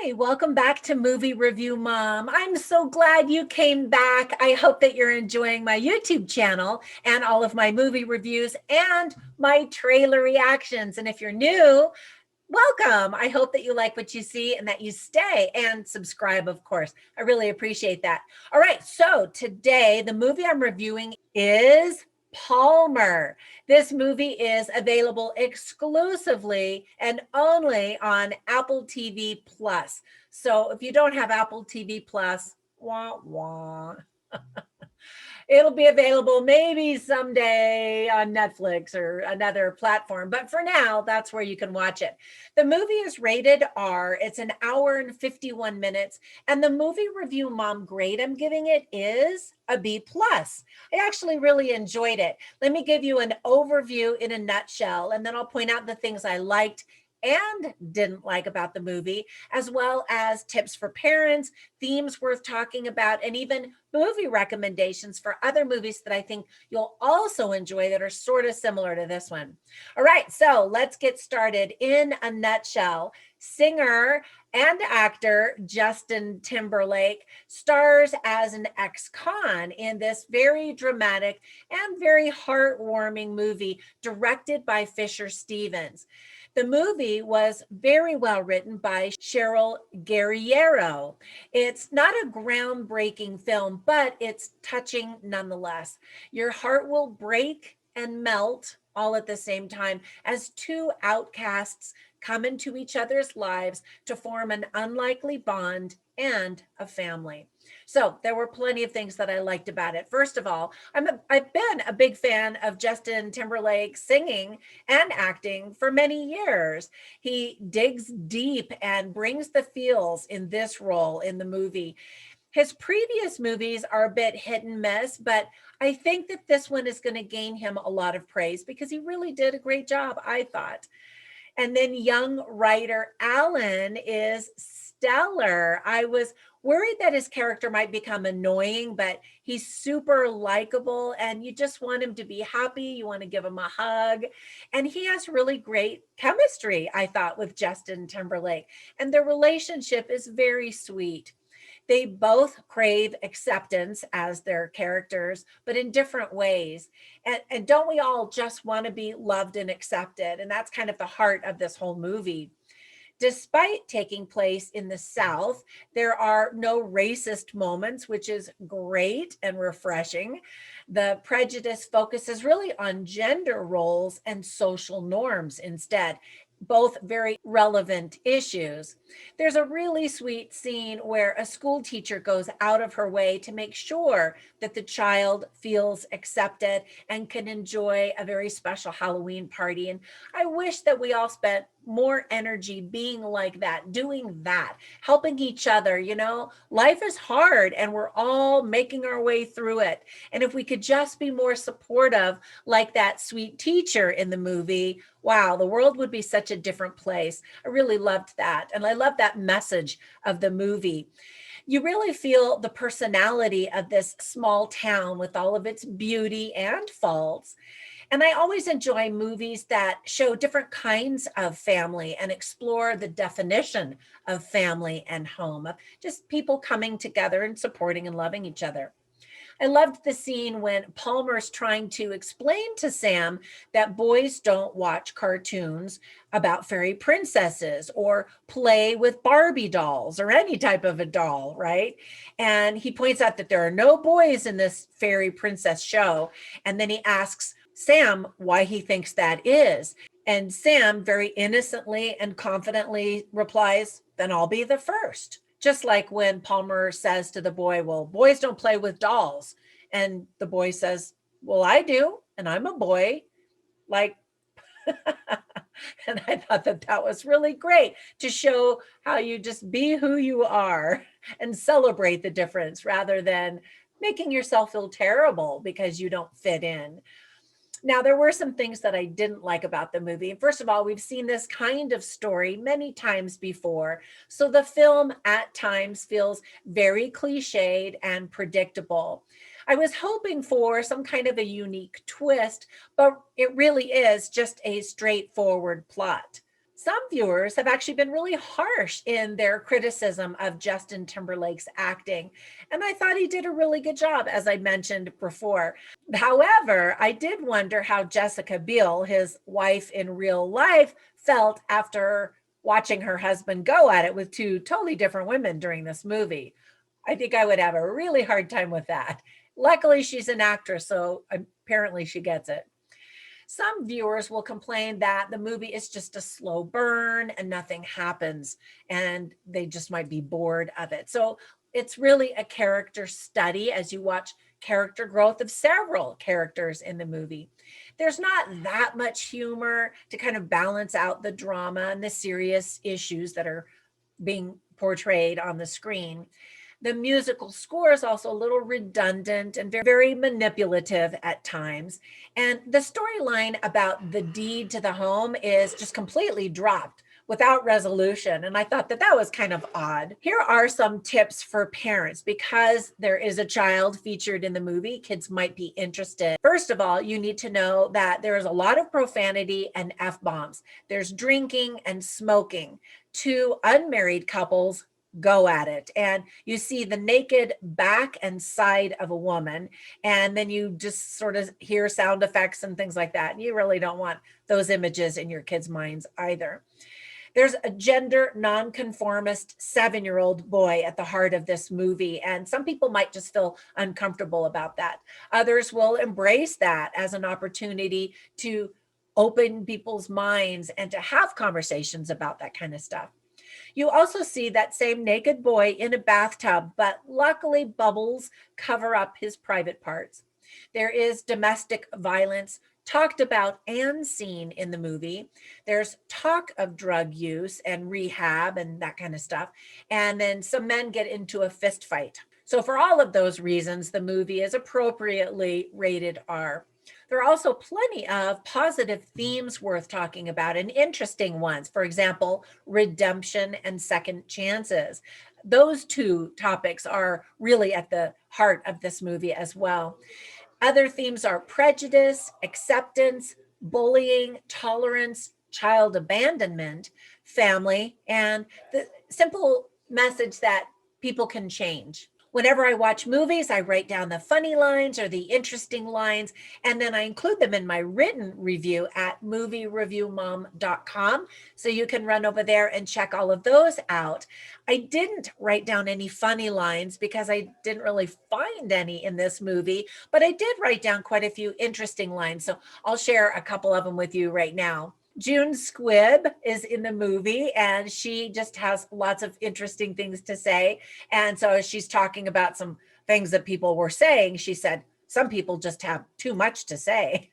Hi, welcome back to Movie Review Mom. I'm so glad you came back. I hope that you're enjoying my YouTube channel and all of my movie reviews and my trailer reactions. And if you're new, welcome. I hope that you like what you see and that you stay and subscribe, of course. I really appreciate that. All right, so today the movie I'm reviewing is Palmer. This movie is available exclusively and only on Apple TV Plus. So if you don't have Apple TV Plus, wah wah. It'll be available maybe someday on Netflix or another platform. But for now, that's where you can watch it. The movie is rated R. It's an hour and 51 minutes. And the movie review mom grade I'm giving it is a B plus. I actually really enjoyed it. Let me give you an overview in a nutshell, and then I'll point out the things I liked and didn't like about the movie, as well as tips for parents, themes worth talking about, and even movie recommendations for other movies that I think you'll also enjoy that are sort of similar to this one. All right, so let's get started. In a nutshell, singer and actor Justin Timberlake stars as an ex-con in this very dramatic and very heartwarming movie directed by Fisher Stevens. The movie was very well written by Cheryl Guerriero. It's not a groundbreaking film, but it's touching nonetheless. Your heart will break and melt all at the same time as two outcasts come into each other's lives to form an unlikely bond and a family. So there were plenty of things that I liked about it. First of all, I've been a big fan of Justin Timberlake singing and acting for many years. He digs deep and brings the feels in this role in the movie. His previous movies are a bit hit and miss, but I think that this one is going to gain him a lot of praise because he really did a great job, I thought. And then young writer Alan is stellar. I was worried that his character might become annoying, but he's super likable and you just want him to be happy. You want to give him a hug. And he has really great chemistry, I thought, with Justin Timberlake. And their relationship is very sweet. They both crave acceptance as their characters, but in different ways. And don't we all just want to be loved and accepted? And that's kind of the heart of this whole movie. Despite taking place in the South, there are no racist moments, which is great and refreshing. The prejudice focuses really on gender roles and social norms instead, both very relevant issues. There's a really sweet scene where a school teacher goes out of her way to make sure that the child feels accepted and can enjoy a very special Halloween party. And I wish that we all spent more energy being like that, doing that, helping each other. You know, life is hard and we're all making our way through it. And if we could just be more supportive, like that sweet teacher in the movie, wow, the world would be such a different place. I really loved that. And I love that message of the movie. You really feel the personality of this small town with all of its beauty and faults. And I always enjoy movies that show different kinds of family and explore the definition of family and home, of just people coming together and supporting and loving each other. I loved the scene when Palmer's trying to explain to Sam that boys don't watch cartoons about fairy princesses or play with Barbie dolls or any type of a doll, right? And he points out that there are no boys in this fairy princess show. And then he asks Sam why he thinks that is. And Sam very innocently and confidently replies, then I'll be the first. Just like when Palmer says to the boy, well, boys don't play with dolls. And the boy says, well, I do. And I'm a boy. Like, and I thought that that was really great to show how you just be who you are and celebrate the difference rather than making yourself feel terrible because you don't fit in. Now, there were some things that I didn't like about the movie. First of all, we've seen this kind of story many times before. So the film at times feels very cliched and predictable. I was hoping for some kind of a unique twist, but it really is just a straightforward plot. Some viewers have actually been really harsh in their criticism of Justin Timberlake's acting, and I thought he did a really good job, as I mentioned before. However, I did wonder how Jessica Biel, his wife in real life, felt after watching her husband go at it with two totally different women during this movie. I think I would have a really hard time with that. Luckily, she's an actress, so apparently she gets it. Some viewers will complain that the movie is just a slow burn and nothing happens, and they just might be bored of it. So it's really a character study as you watch character growth of several characters in the movie. There's not that much humor to kind of balance out the drama and the serious issues that are being portrayed on the screen. The musical score is also a little redundant and very manipulative at times. And the storyline about the deed to the home is just completely dropped without resolution. And I thought that that was kind of odd. Here are some tips for parents because there is a child featured in the movie. Kids might be interested. First of all, you need to know that there is a lot of profanity and F bombs. There's drinking and smoking. Two unmarried couples go at it, and you see the naked back and side of a woman, and then you just sort of hear sound effects and things like that. You really don't want those images in your kids' minds either. There's a gender non-conformist 7-year-old boy at the heart of this movie, and some people might just feel uncomfortable about that. Others will embrace that as an opportunity to open people's minds and to have conversations about that kind of stuff. You also see that same naked boy in a bathtub, but luckily bubbles cover up his private parts. There is domestic violence talked about and seen in the movie. There's talk of drug use and rehab and that kind of stuff. And then some men get into a fist fight. So for all of those reasons, the movie is appropriately rated R. There are also plenty of positive themes worth talking about and interesting ones. For example, redemption and second chances. Those two topics are really at the heart of this movie as well. Other themes are prejudice, acceptance, bullying, tolerance, child abandonment, family, and the simple message that people can change. Whenever I watch movies, I write down the funny lines or the interesting lines, and then I include them in my written review at moviereviewmom.com. So you can run over there and check all of those out. I didn't write down any funny lines because I didn't really find any in this movie, but I did write down quite a few interesting lines. So I'll share a couple of them with you right now. June Squibb is in the movie, and she just has lots of interesting things to say. And so as she's talking about some things that people were saying, she said, some people just have too much to say.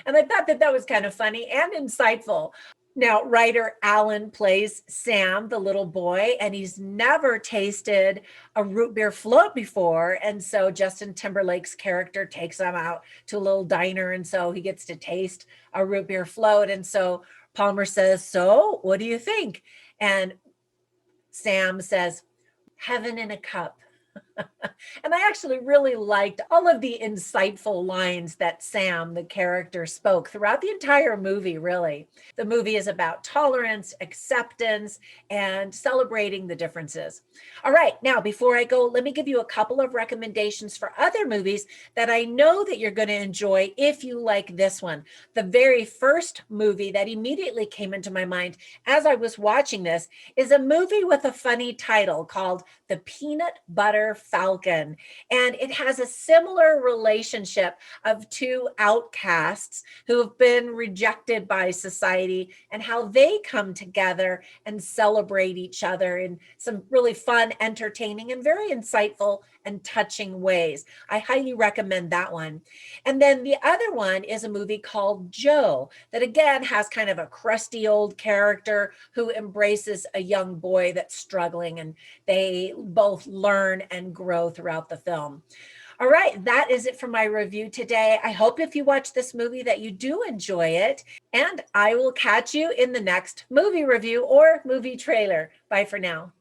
And I thought that that was kind of funny and insightful. Now, writer Alan plays Sam, the little boy, and he's never tasted a root beer float before. And so Justin Timberlake's character takes him out to a little diner. And so he gets to taste a root beer float. And so Palmer says, "So what do you think?" And Sam says, "Heaven in a cup." And I actually really liked all of the insightful lines that Sam, the character, spoke throughout the entire movie, really. The movie is about tolerance, acceptance, and celebrating the differences. All right, now before I go, let me give you a couple of recommendations for other movies that I know that you're going to enjoy if you like this one. The very first movie that immediately came into my mind as I was watching this is a movie with a funny title called The Peanut Butter Falcon. And it has a similar relationship of two outcasts who have been rejected by society and how they come together and celebrate each other in some really fun, entertaining, and very insightful and touching ways. I highly recommend that one. And then the other one is a movie called Joe that again has kind of a crusty old character who embraces a young boy that's struggling, and they both learn and grow throughout the film. All right, that is it for my review today. I hope if you watch this movie that you do enjoy it, and I will catch you in the next movie review or movie trailer. Bye for now.